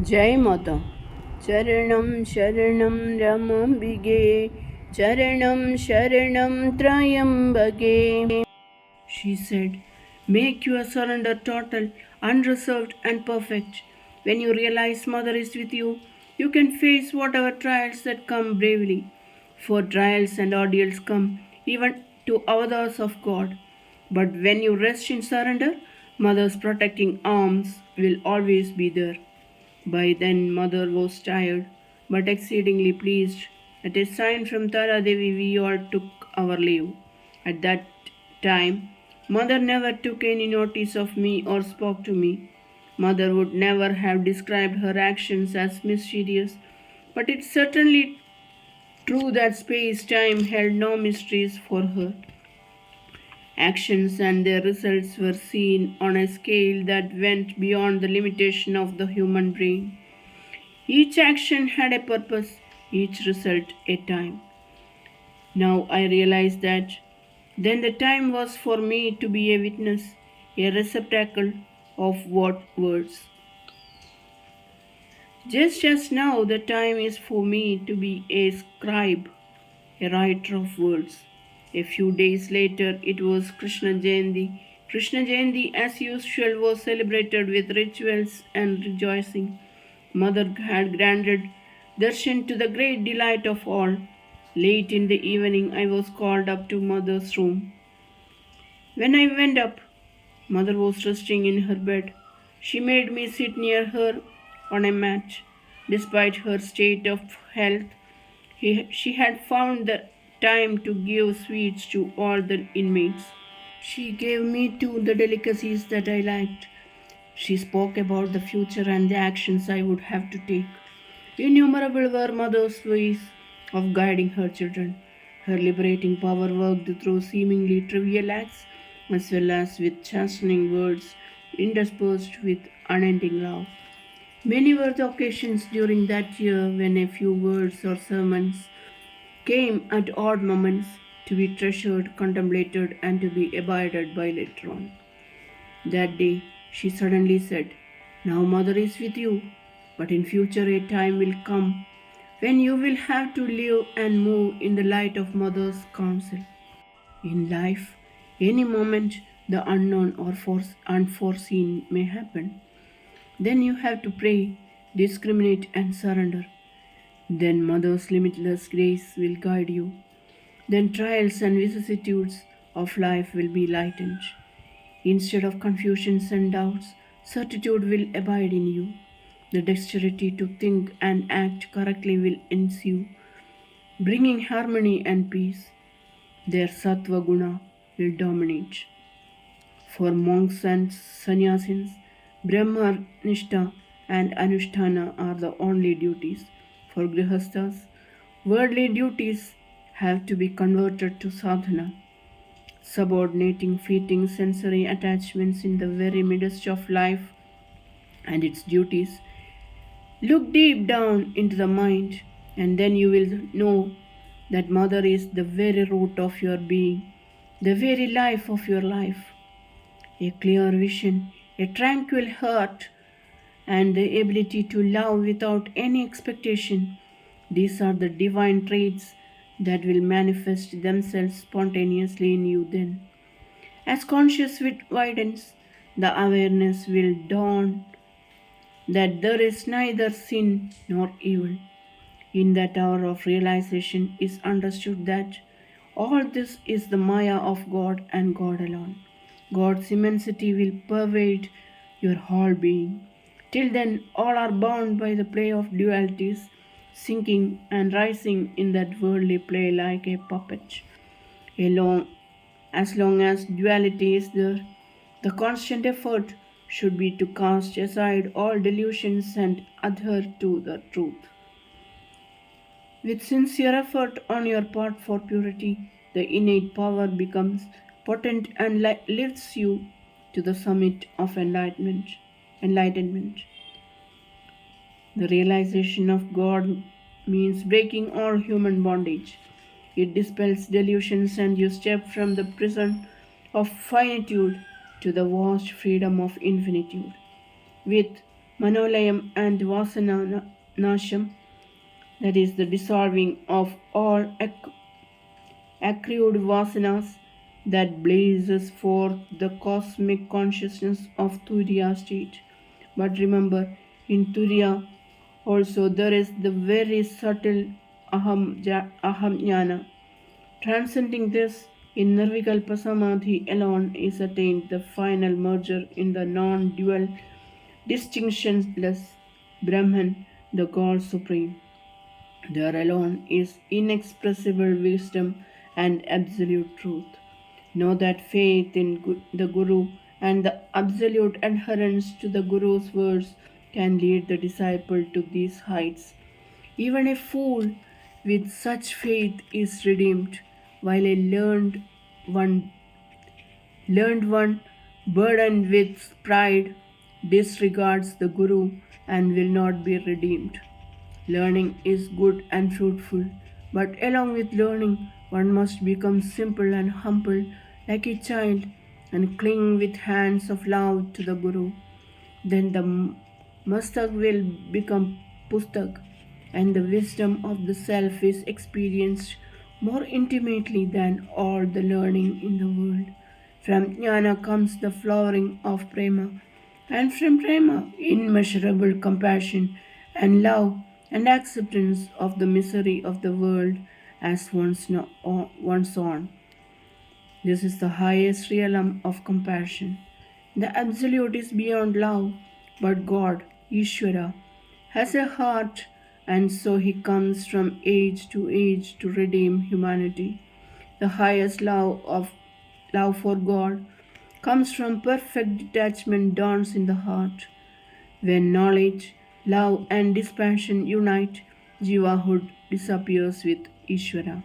Jai Mata. Charanam Sharanam Ramambige. Charanam Sharanam Trayambage. She said, make your surrender total, unreserved, and perfect. When you realize Mother is with you, you can face whatever trials that come bravely. For trials and ordeals come even to avatars of God. But when you rest in surrender, Mother's protecting arms will always be there. By then, Mother was tired, but exceedingly pleased. At a sign from Tara Devi, we all took our leave. At that time, Mother never took any notice of me or spoke to me. Mother would never have described her actions as mysterious, but it's certainly true that space time held no mysteries for her. Actions and their results were seen on a scale that went beyond the limitation of the human brain. Each action had a purpose, each result a time. Now I realize that then the time was for me to be a witness, a receptacle of what words. Just as now the time is for me to be a scribe, a writer of words. A few days later it was Krishna Jayanti. Krishna Jayanti, as usual, was celebrated with rituals and rejoicing. Mother had granted darshan to the great delight of all. Late in the evening, I was called up to Mother's room. When I went up, Mother was resting in her bed. She made me sit near her on a mat. Despite her state of health, she had found the time to give sweets to all the inmates. She gave me too the delicacies that I liked. She spoke about the future and the actions I would have to take. Innumerable were Mother's ways of guiding her children. Her liberating power worked through seemingly trivial acts as well as with chastening words interspersed with unending love. Many were the occasions during that year when a few words or sermons came at odd moments to be treasured, contemplated, and to be abided by later on. That day she suddenly said, now Mother is with you, but in future a time will come when you will have to live and move in the light of Mother's counsel. In life, any moment the unknown or unforeseen may happen. Then you have to pray, discriminate, and surrender. Then Mother's limitless grace will guide you. Then trials and vicissitudes of life will be lightened. Instead of confusions and doubts, certitude will abide in you. The dexterity to think and act correctly will ensue, bringing harmony and peace. Their sattva guna will dominate. For monks and sannyasins, Brahma Nishta and Anushtana are the only duties. For grihasthas, worldly duties have to be converted to sadhana, subordinating fleeting sensory attachments in the very midst of life and its duties. Look deep down into the mind, and then you will know that Mother is the very root of your being, the very life of your life. A clear vision, a tranquil heart, and the ability to love without any expectation. These are the divine traits that will manifest themselves spontaneously in you then. As conscious widens, the awareness will dawn that there is neither sin nor evil. In that hour of realization is understood that all this is the Maya of God and God alone. God's immensity will pervade your whole being. Till then, all are bound by the play of dualities, sinking and rising in that worldly play like a puppet. As long as duality is there, the constant effort should be to cast aside all delusions and adhere to the truth. With sincere effort on your part for purity, the innate power becomes potent and lifts you to the summit of enlightenment. The realization of God means breaking all human bondage. It dispels delusions and you step from the prison of finitude to the vast freedom of infinitude. With Manolayam and Vasana Nasham, that is the dissolving of all accrued vasanas that blazes forth the cosmic consciousness of Turiya state. But remember, in Turiya also there is the very subtle aham jnana. Transcending this, in Nirvikalpa Samadhi alone is attained the final merger in the non-dual, distinctionless Brahman, the God Supreme. There alone is inexpressible wisdom and absolute truth. Know that faith in the Guru and the absolute adherence to the Guru's words can lead the disciple to these heights. Even a fool with such faith is redeemed, while a one, learned one burdened with pride disregards the Guru and will not be redeemed. Learning is good and fruitful, but along with learning, one must become simple and humble like a child and cling with hands of love to the Guru. Then the Mastak will become Pustak, and the wisdom of the self is experienced more intimately than all the learning in the world. From Jnana comes the flowering of Prema, and from Prema, immeasurable compassion and love and acceptance of the misery of the world as one's own. This is the highest realm of compassion. The Absolute is beyond love, but God, Ishvara, has a heart, and so He comes from age to age to redeem humanity. The highest love for God comes from perfect detachment dawns in the heart. When knowledge, love, and dispassion unite, Jivahood disappears with Ishvara.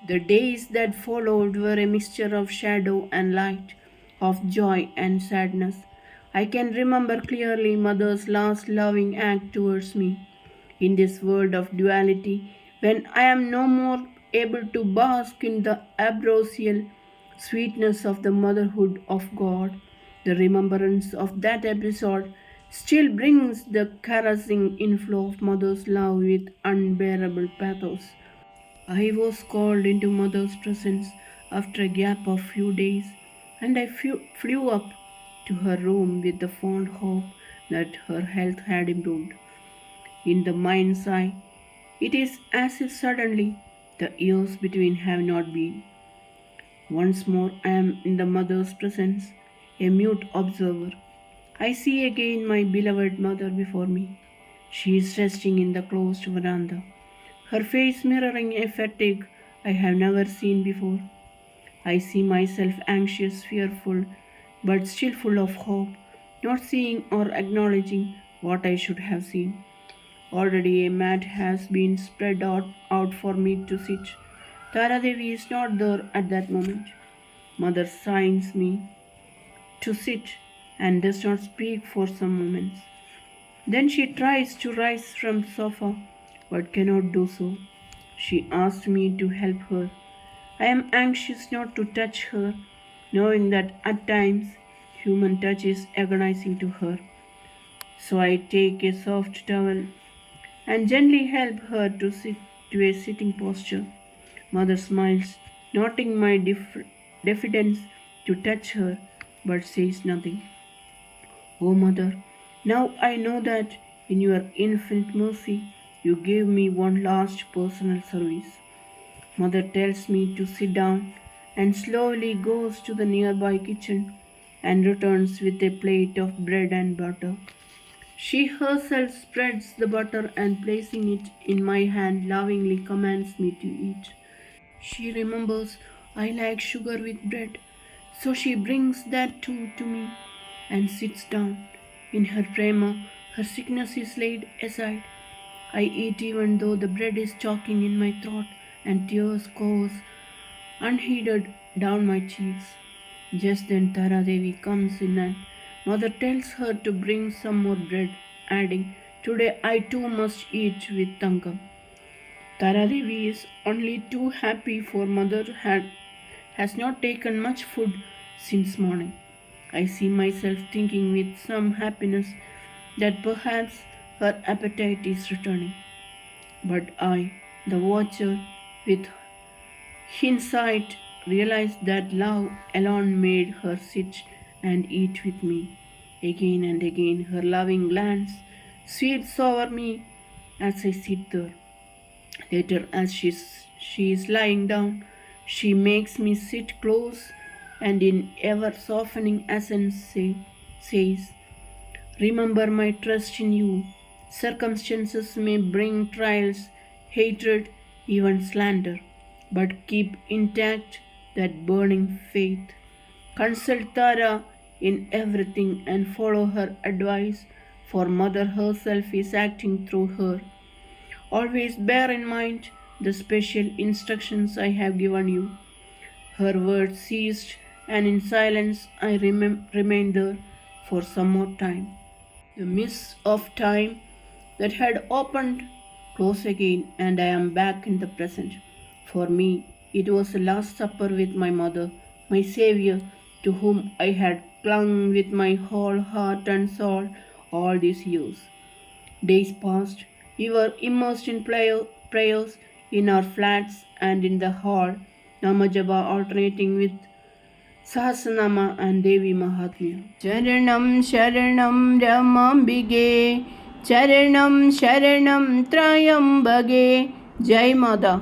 The days that followed were a mixture of shadow and light, of joy and sadness. I can remember clearly Mother's last loving act towards me. In this world of duality, when I am no more able to bask in the ambrosial sweetness of the motherhood of God, the remembrance of that episode still brings the caressing inflow of Mother's love with unbearable pathos. I was called into Mother's presence after a gap of few days, and I flew up to her room with the fond hope that her health had improved. In the mind's eye, it is as if suddenly the years between have not been. Once more I am in the Mother's presence, a mute observer. I see again my beloved mother before me. She is resting in the closed veranda, her face mirroring a fatigue I have never seen before. I see myself anxious, fearful, but still full of hope, not seeing or acknowledging what I should have seen. Already a mat has been spread out for me to sit. Tara Devi is not there at that moment. Mother signs me to sit and does not speak for some moments. Then she tries to rise from the sofa but cannot do so. She asks me to help her. I am anxious not to touch her, knowing that at times human touch is agonizing to her. So I take a soft towel and gently help her to sit to a sitting posture. Mother smiles, noting my diffidence to touch her, but says nothing. Oh, Mother, now I know that in your infinite mercy you gave me one last personal service. Mother tells me to sit down and slowly goes to the nearby kitchen and returns with a plate of bread and butter. She herself spreads the butter and placing it in my hand lovingly commands me to eat. She remembers I like sugar with bread, so she brings that too to me and sits down. In her prema, her sickness is laid aside. I eat even though the bread is choking in my throat and tears course unheeded down my cheeks. Just then Tara Devi comes in and Mother tells her to bring some more bread, adding, "Today I too must eat with Tankam." Tara Devi is only too happy for has not taken much food since morning. I see myself thinking with some happiness that perhaps her appetite is returning. But I, the watcher, with hindsight, realized that love alone made her sit and eat with me. Again and again, her loving glance sweeps over me as I sit there. Later, as she is lying down, she makes me sit close and in ever softening accent says, "Remember my trust in you. Circumstances may bring trials, hatred, even slander, but keep intact that burning faith. Consult Tara in everything and follow her advice, for Mother herself is acting through her. Always bear in mind the special instructions I have given you." Her words ceased, and in silence I remained there for some more time. The mist of time that had opened closed again, and I am back in the present. For me, it was the Last Supper with my mother, my Saviour, to whom I had clung with my whole heart and soul all these years. Days passed. We were immersed in prayers in our flats and in the hall, Namajaba alternating with Sahasranama and Devi Mahatmya. Charanam Sharanam Ramambige, Charanam Sharanam Trayambage. Jai Mother.